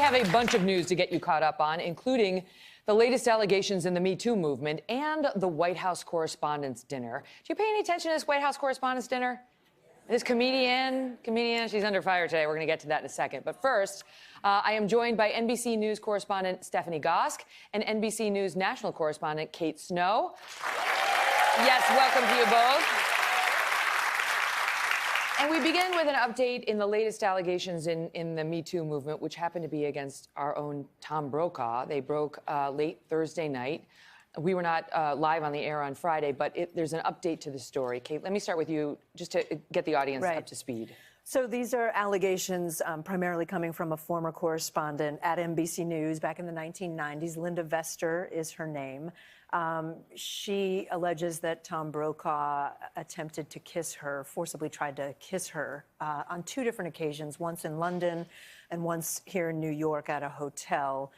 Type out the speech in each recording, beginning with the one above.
have a bunch of news to get you caught up on, including the latest allegations in the Me Too movement and the White House Correspondents' Dinner. Do you pay any attention to this White House Correspondents' Dinner? This comedian, she's under fire today. We're going to get to that in a second. But first, I am joined by NBC News correspondent Stephanie Gosk and NBC News national correspondent Kate Snow. Yes, welcome to you both. And we begin with an update in the latest allegations in the Me Too movement, which happened to be against our own Tom Brokaw. They broke late Thursday night. We were not live on the air on Friday, but there's an update to the story. Kate, let me start with you just to get the audience up to speed. So these are allegations primarily coming from a former correspondent at NBC News back in the 1990s. Linda Vester is her name. She alleges that Tom Brokaw attempted to kiss her, forcibly tried to kiss her on two different occasions, once in London and once here in New York at a hotel.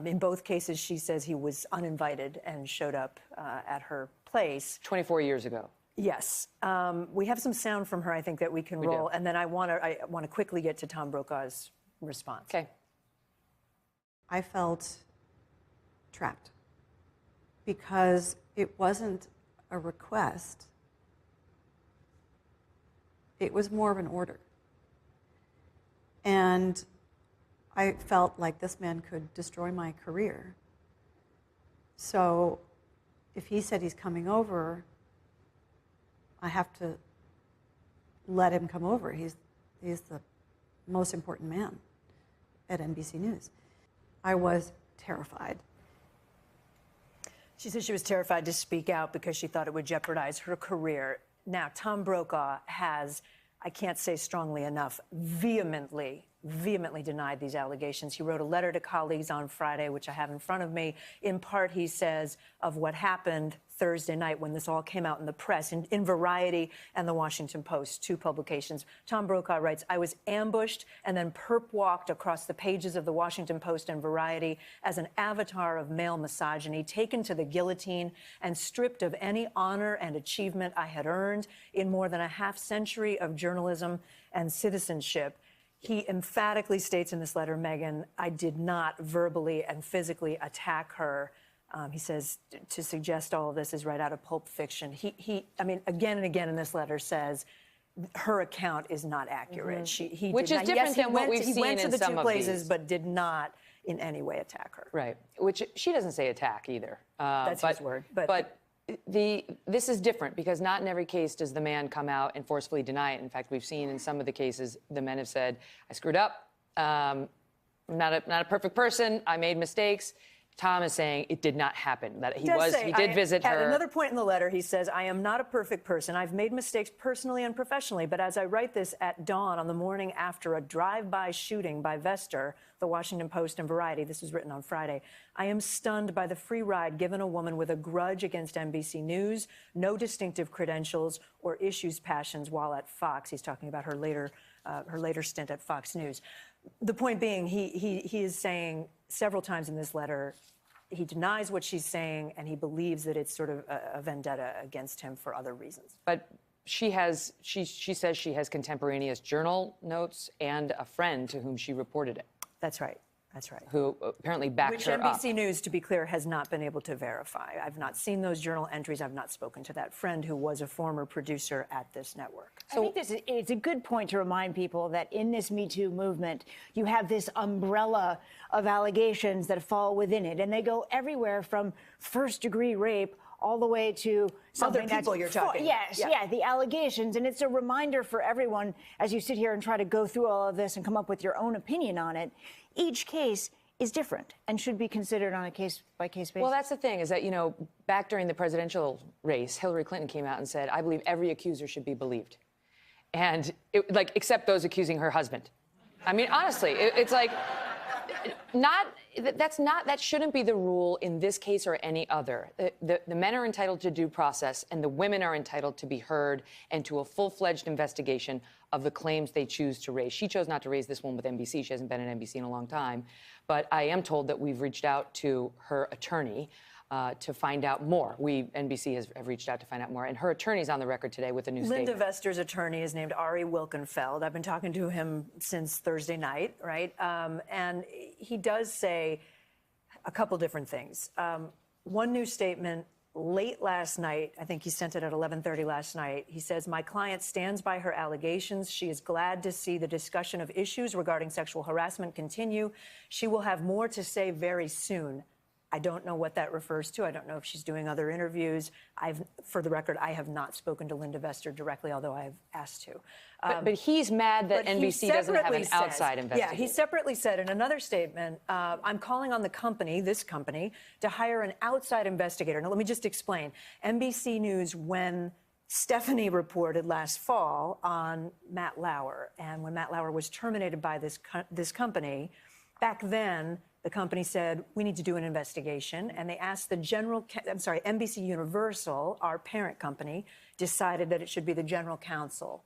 In both cases, she says he was uninvited and showed up at her place. 24 years ago. Yes. We have some sound from her, I think, that we can roll. And then I want to quickly get to Tom Brokaw's response. Okay. I felt trapped because it wasn't a request. It was more of an order. And I felt like this man could destroy my career. So if he said he's coming over, I have to let him come over. He's the most important man at NBC News. I was terrified. She said she was terrified to speak out because she thought it would jeopardize her career. Now, Tom Brokaw has, I can't say strongly enough, vehemently denied these allegations. He wrote a letter to colleagues on Friday, which I have in front of me. In part, he says of what happened Thursday night when this all came out in the press, in Variety and the Washington Post, two publications. Tom Brokaw writes, "I was ambushed and then perp-walked across the pages of the Washington Post and Variety as an avatar of male misogyny, taken to the guillotine and stripped of any honor and achievement I had earned in more than a half-century of journalism and citizenship." He emphatically states in this letter, Megyn, I did not verbally and physically attack her. He says to suggest all of this is right out of Pulp Fiction. I mean, again and again in this letter says her account is not accurate. Which is different than what we've seen in some of these. He went to the two places, but did not in any way attack her. Right. Which she doesn't say attack either. That's his word. But this is different because not in every case does the man come out and forcefully deny it. In fact, we've seen in some of the cases the men have said, I screwed up. I'm not a perfect person. I made mistakes. Tom is saying it did not happen, that he did visit her. At another point in the letter, he says, I am not a perfect person. I've made mistakes personally and professionally, but as I write this at dawn on the morning after a drive-by shooting by Vester, the Washington Post and Variety, this was written on Friday, I am stunned by the free ride given a woman with a grudge against NBC News, no distinctive credentials or issues passions while at Fox. He's talking about her later stint at Fox News. The point being, he is saying several times in this letter, he denies what she's saying, and he believes that it's sort of a vendetta against him for other reasons. But she says she has contemporaneous journal notes and a friend to whom she reported it. That's right. That's right. Who apparently backed her up. Which NBC News, to be clear, has not been able to verify. I've not seen those journal entries. I've not spoken to that friend who was a former producer at this network. So I think it's a good point to remind people that in this Me Too movement, you have this umbrella of allegations that fall within it, and they go everywhere from first-degree rape all the way to something other people you're talking. Yes, yeah, the allegations. And it's a reminder for everyone as you sit here and try to go through all of this and come up with your own opinion on it. Each case is different and should be considered on a case-by-case basis. Well, that's the thing, is that, you know, back during the presidential race, Hillary Clinton came out and said, I believe every accuser should be believed. And, except those accusing her husband. I mean, honestly, it's like, that shouldn't be the rule in this case or any other. The men are entitled to due process, and the women are entitled to be heard and to a full-fledged investigation of the claims they choose to raise. She chose not to raise this one with NBC. She hasn't been at NBC in a long time. But I am told that we've reached out to her attorney. to find out more. NBC have reached out to find out more, and her attorney's on the record today with a new statement. Linda Vester's attorney is named Ari Wilkenfeld. I've been talking to him since Thursday night, right? And he does say a couple different things. One new statement late last night, I think he sent it at 11:30 last night. He says, "My client stands by her allegations. She is glad to see the discussion of issues regarding sexual harassment continue. She will have more to say very soon." I don't know what that refers to. I don't know if she's doing other interviews. For the record, I have not spoken to Linda Vester directly, although I have asked to. But he's mad that NBC doesn't have an outside investigation. Yeah, he separately said in another statement, I'm calling on the company, this company, to hire an outside investigator. Now, let me just explain. NBC News, when Stephanie reported last fall on Matt Lauer, and when Matt Lauer was terminated by this company, back then, the company said, we need to do an investigation, and they asked NBC Universal, our parent company, decided that it should be the general counsel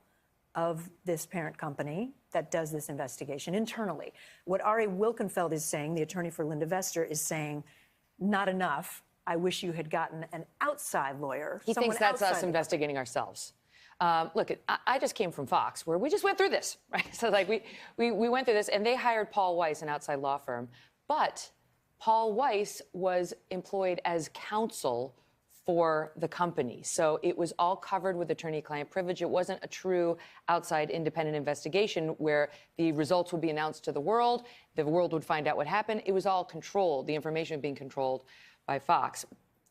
of this parent company that does this investigation internally. What Ari Wilkenfeld is saying, the attorney for Linda Vester, is saying, not enough. I wish you had gotten an outside lawyer. He thinks that's us investigating ourselves. Look, I just came from Fox, where we just went through this, right? So, like, we went through this, and they hired Paul Weiss, an outside law firm. But Paul Weiss was employed as counsel for the company. So it was all covered with attorney-client privilege. It wasn't a true outside independent investigation where the results would be announced to the world would find out what happened. It was all controlled, the information being controlled by Fox.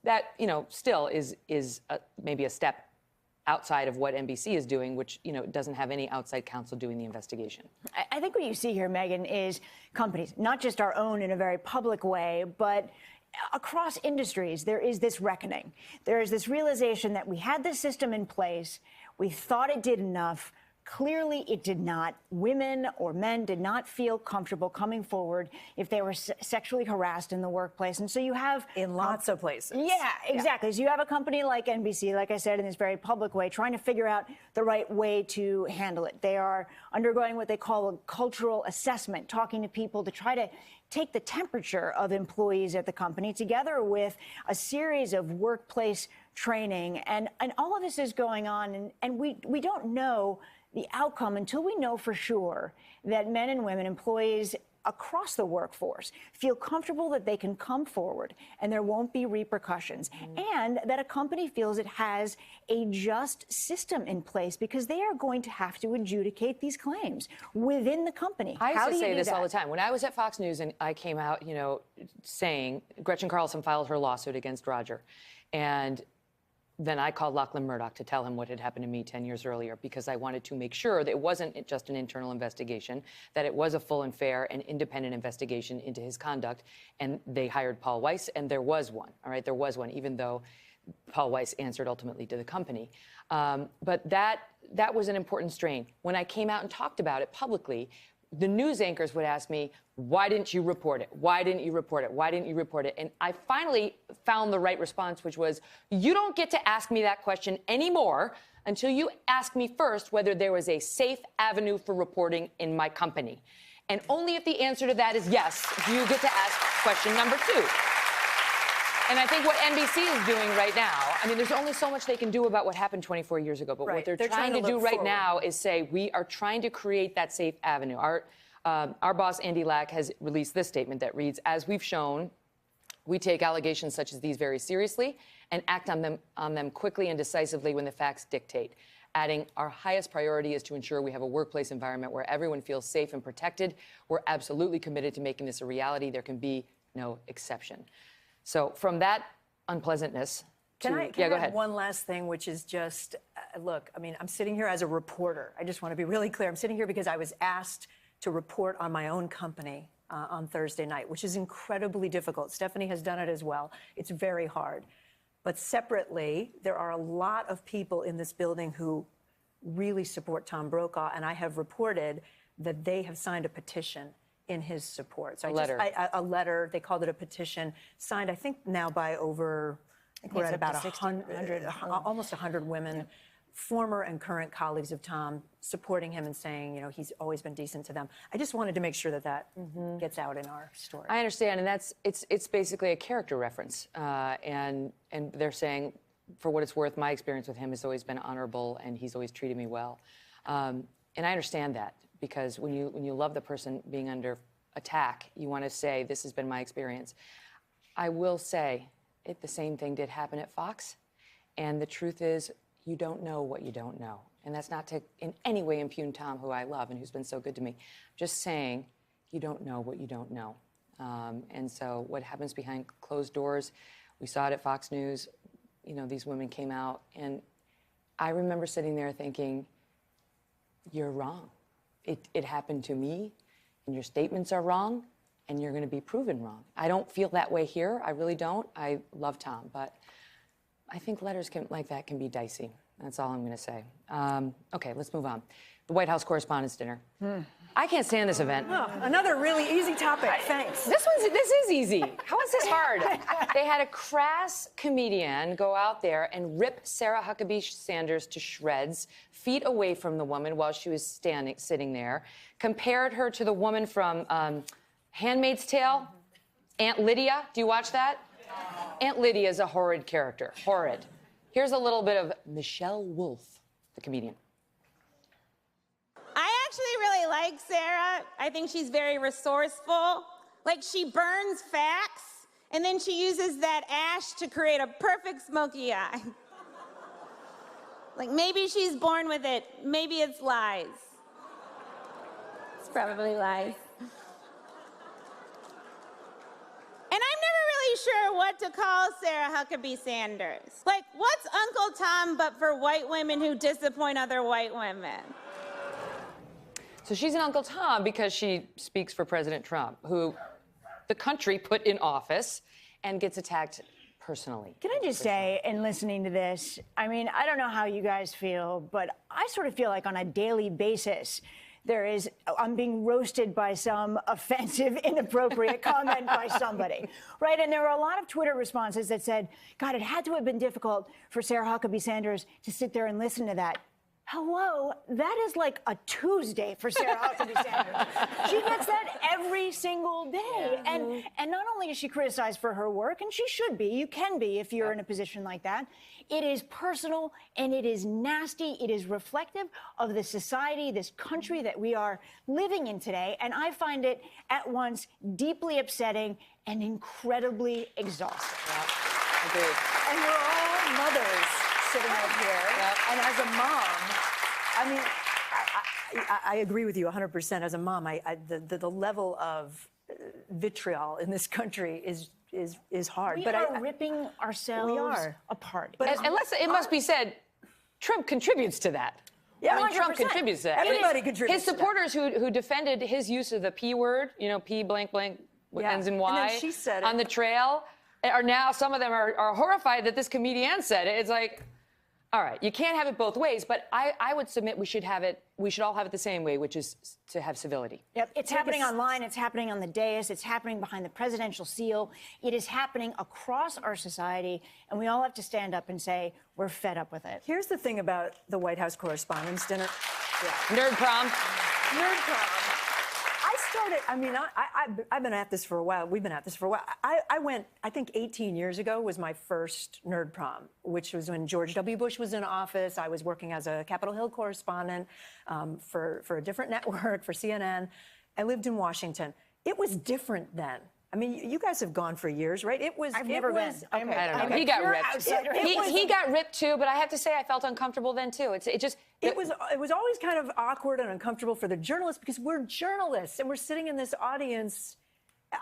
That, still is maybe a step outside of what NBC is doing, which, doesn't have any outside counsel doing the investigation. I think what you see here, Megyn, is companies, not just our own in a very public way, but across industries, there is this reckoning. There is this realization that we had this system in place. We thought it did enough. Clearly, it did not. Women or men did not feel comfortable coming forward if they were sexually harassed in the workplace. And so you have... in lots of places. Yeah, exactly. So you have a company like NBC, like I said, in this very public way, trying to figure out the right way to handle it. They are undergoing what they call a cultural assessment, talking to people to try to take the temperature of employees at the company, together with a series of workplace training. And all of this is going on, and we don't know the outcome until we know for sure that men and women, employees across the workforce, feel comfortable that they can come forward and there won't be repercussions, and that a company feels it has a just system in place, because they are going to have to adjudicate these claims within the company. I used to say this all the time. When I was at Fox News and I came out, saying Gretchen Carlson filed her lawsuit against Roger, and then I called Lachlan Murdoch to tell him what had happened to me 10 years earlier, because I wanted to make sure that it wasn't just an internal investigation, that it was a full and fair and independent investigation into his conduct. And they hired Paul Weiss, and there was one, all right? There was one, even though Paul Weiss answered ultimately to the company. But that was an important strain. When I came out and talked about it publicly, the news anchors would ask me, why didn't you report it? Why didn't you report it? Why didn't you report it? And I finally found the right response, which was, you don't get to ask me that question anymore until you ask me first whether there was a safe avenue for reporting in my company. And only if the answer to that is yes, do you get to ask question number 2. And I think what NBC is doing right now, I mean, there's only so much they can do about what happened 24 years ago. But what they're trying to do right now is say, we are trying to create that safe avenue. Our boss, Andy Lack, has released this statement that reads, as we've shown, we take allegations such as these very seriously and act on them quickly and decisively when the facts dictate. Adding, our highest priority is to ensure we have a workplace environment where everyone feels safe and protected. We're absolutely committed to making this a reality. There can be no exception. So from that unpleasantness to... Can I add one last thing, which is just, look, I mean, I'm sitting here as a reporter. I just want to be really clear. I'm sitting here because I was asked to report on my own company on Thursday night, which is incredibly difficult. Stephanie has done it as well. It's very hard. But separately, there are a lot of people in this building who really support Tom Brokaw, and I have reported that they have signed a petition in his support. So a letter, they called it a petition, signed, I think now by over, I think we're at about 100, almost 100 women former and current colleagues of Tom supporting him and saying, you know, he's always been decent to them. I just wanted to make sure that that gets out in our story. I understand, and it's basically a character reference, and they're saying, for what it's worth, my experience with him has always been honorable, and he's always treated me well, and I understand that, because when you love the person being under attack, you want to say, this has been my experience. I will say, the same thing did happen at Fox, and the truth is, you don't know what you don't know. And that's not to in any way impugn Tom, who I love and who's been so good to me. Just saying, you don't know what you don't know. And so what happens behind closed doors, we saw it at Fox News. You know, these women came out, and I remember sitting there thinking, you're wrong. It happened to me, and your statements are wrong, and you're going to be proven wrong. I don't feel that way here. I really don't. I love Tom, but I think letters like that can be dicey. That's all I'm going to say. Okay, let's move on. The White House Correspondents' Dinner. I can't stand this event. Oh, another really easy topic. Thanks. This is easy. How is this hard? They had a crass comedian go out there and rip Sarah Huckabee Sanders to shreds, feet away from the woman while she was sitting there, compared her to the woman from Handmaid's Tale, Aunt Lydia. Do you watch that? Aunt Lydia is a horrid character. Horrid. Here's a little bit of Michelle Wolf, the comedian. I actually really like Sarah. I think she's very resourceful. Like, she burns facts, and then she uses that ash to create a perfect smoky eye. Like, maybe she's born with it. Maybe it's lies. It's probably lies. And I'm never really sure what to call Sarah Huckabee Sanders. Like, what's Uncle Tom but for white women who disappoint other white women? So she's an Uncle Tom because she speaks for President Trump, who the country put in office and gets attacked personally. Can I just say, in listening to this, I mean, I don't know how you guys feel, but I sort of feel like on a daily basis, I'm being roasted by some offensive, inappropriate comment by somebody, right? And there were a lot of Twitter responses that said, God, it had to have been difficult for Sarah Huckabee Sanders to sit there and listen to that. Hello, that is like a Tuesday for Sarah Huckabee Sanders. She gets that every single day. And not only is she criticized for her work, and she should be, you can be if you're in a position like that, it is personal and it is nasty. It is reflective of the society, this country that we are living in today. And I find it at once deeply upsetting and incredibly exhausting. Agreed. And we're all mothers sitting out here. And as a mom, I mean, I agree with you 100%. As a mom, the level of vitriol in this country is hard. We are ripping ourselves apart. But it must be said, Trump contributes to that. Yeah, I mean, Trump 100%. contributes to that. Everybody contributes His to that. supporters who defended his use of the P word, you know, P blank blank ends in Y, And then she said it. on the trail, are now, some of them are horrified that this comedian said it. It's like, all right, you can't have it both ways, but I would submit we should all have it the same way, which is to have civility. Yep, it's happening online, it's happening on the dais, it's happening behind the presidential seal. It is happening across our society, and we all have to stand up and say, we're fed up with it. Here's the thing about the White House Correspondents' Dinner. Nerd prom. Nerd prom. I've been at this for a while. We've been at this for a while. I went, I think 18 years ago was my first nerd prom, which was when George W. Bush was in office. I was working as a Capitol Hill correspondent for a different network, for CNN. I lived in Washington. It was different then. I mean, you guys have gone for years, right? I've never been. I don't know. He got ripped. He got ripped too, but I have to say I felt uncomfortable then too. It was always kind of awkward and uncomfortable for the journalists because we're journalists and we're sitting in this audience.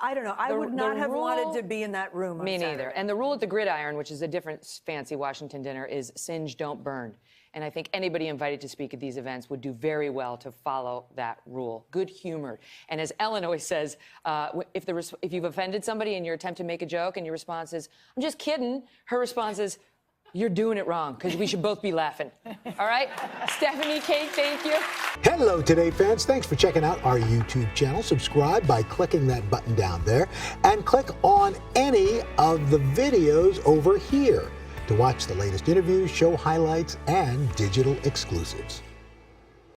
I don't know. I would not have wanted to be in that room. Me neither. And the rule at the Gridiron, which is a different fancy Washington dinner, is singe, don't burn. And I think anybody invited to speak at these events would do very well to follow that rule. Good humor. And as Ellen always says, if you've offended somebody in your attempt to make a joke and your response is, I'm just kidding, her response is, you're doing it wrong, because we should both be laughing. All right? Stephanie, Kate, thank you. Hello, Today fans. Thanks for checking out our YouTube channel. Subscribe by clicking that button down there and click on any of the videos over here. to watch the latest interviews, show highlights, and digital exclusives.